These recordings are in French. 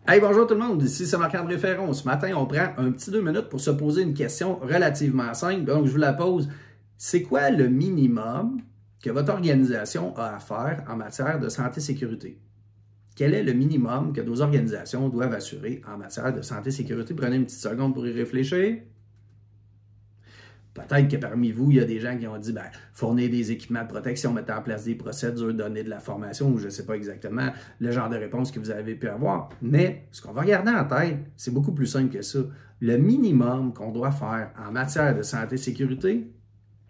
Hey, bonjour tout le monde, ici c'est Marc-André Ferron. Ce matin, on prend un petit 2 minutes pour se poser une question relativement simple. Donc, je vous la pose. C'est quoi le minimum que votre organisation a à faire en matière de santé et sécurité? Quel est le minimum que nos organisations doivent assurer en matière de santé et sécurité? Prenez une petite seconde pour y réfléchir. Peut-être que parmi vous, il y a des gens qui ont dit fournir des équipements de protection, mettre en place des procédures, donner de la formation, ou je ne sais pas exactement le genre de réponse que vous avez pu avoir. Mais ce qu'on va garder en tête, c'est beaucoup plus simple que ça. Le minimum qu'on doit faire en matière de santé et sécurité,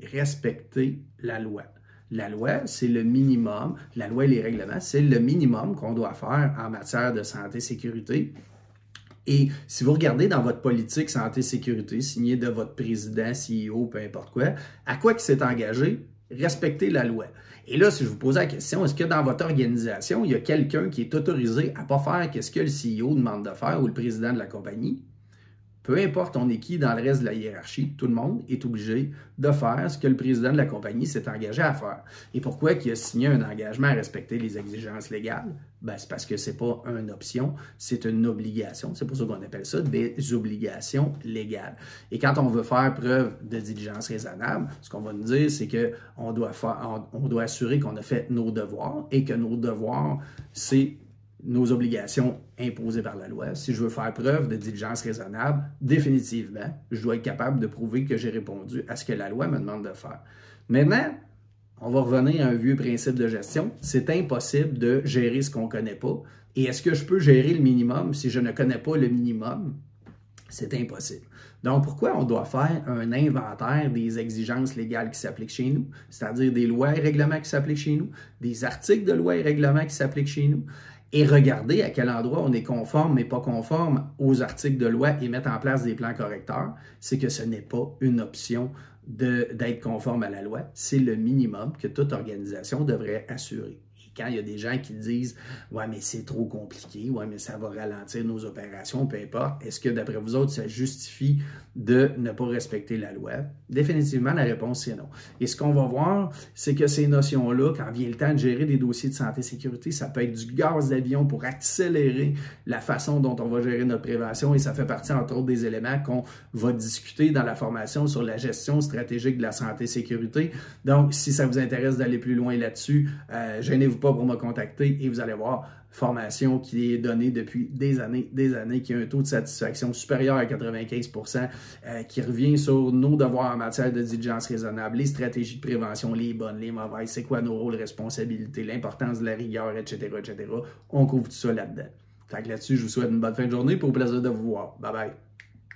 respecter la loi. La loi, c'est le minimum. La loi et les règlements, c'est le minimum qu'on doit faire en matière de santé et sécurité. Et si vous regardez dans votre politique santé-sécurité, signée de votre président, CEO, peu importe quoi, à quoi il s'est engagé? Respecter la loi. Et là, si je vous pose la question, est-ce que dans votre organisation, il y a quelqu'un qui est autorisé à ne pas faire ce que le CEO demande de faire ou le président de la compagnie? Peu importe on est qui dans le reste de la hiérarchie, tout le monde est obligé de faire ce que le président de la compagnie s'est engagé à faire. Et pourquoi il a signé un engagement à respecter les exigences légales? C'est parce que ce n'est pas une option, c'est une obligation. C'est pour ça qu'on appelle ça des obligations légales. Et quand on veut faire preuve de diligence raisonnable, ce qu'on va nous dire, c'est qu'on doit assurer qu'on a fait nos devoirs et que nos devoirs, c'est nos obligations imposées par la loi. Si je veux faire preuve de diligence raisonnable, définitivement, je dois être capable de prouver que j'ai répondu à ce que la loi me demande de faire. Maintenant, on va revenir à un vieux principe de gestion. C'est impossible de gérer ce qu'on ne connaît pas. Et est-ce que je peux gérer le minimum si je ne connais pas le minimum? C'est impossible. Donc, pourquoi on doit faire un inventaire des exigences légales qui s'appliquent chez nous, c'est-à-dire des lois et règlements qui s'appliquent chez nous, des articles de lois et règlements qui s'appliquent chez nous, et regarder à quel endroit on est conforme mais pas conforme aux articles de loi et mettre en place des plans correcteurs, c'est que ce n'est pas une option d'être conforme à la loi, c'est le minimum que toute organisation devrait assurer. Et quand il y a des gens qui disent « Ouais, mais c'est trop compliqué, ouais, mais ça va ralentir nos opérations, peu importe », est-ce que d'après vous autres, ça justifie de ne pas respecter la loi? Définitivement, la réponse c'est non. Et ce qu'on va voir, c'est que ces notions-là, quand vient le temps de gérer des dossiers de santé et sécurité, ça peut être du gaz d'avion pour accélérer la façon dont on va gérer notre prévention et ça fait partie, entre autres, des éléments qu'on va discuter dans la formation sur la gestion stratégique de la santé et sécurité. Donc, si ça vous intéresse d'aller plus loin là-dessus, gênez-vous pas pour me contacter et vous allez voir, formation qui est donnée depuis des années, qui a un taux de satisfaction supérieur à 95%, qui revient sur nos devoirs en matière de diligence raisonnable, les stratégies de prévention, les bonnes, les mauvaises, c'est quoi nos rôles, responsabilités, l'importance de la rigueur, etc., etc. On couvre tout ça là-dedans. Fait que là-dessus, je vous souhaite une bonne fin de journée, pour le plaisir de vous voir. Bye bye!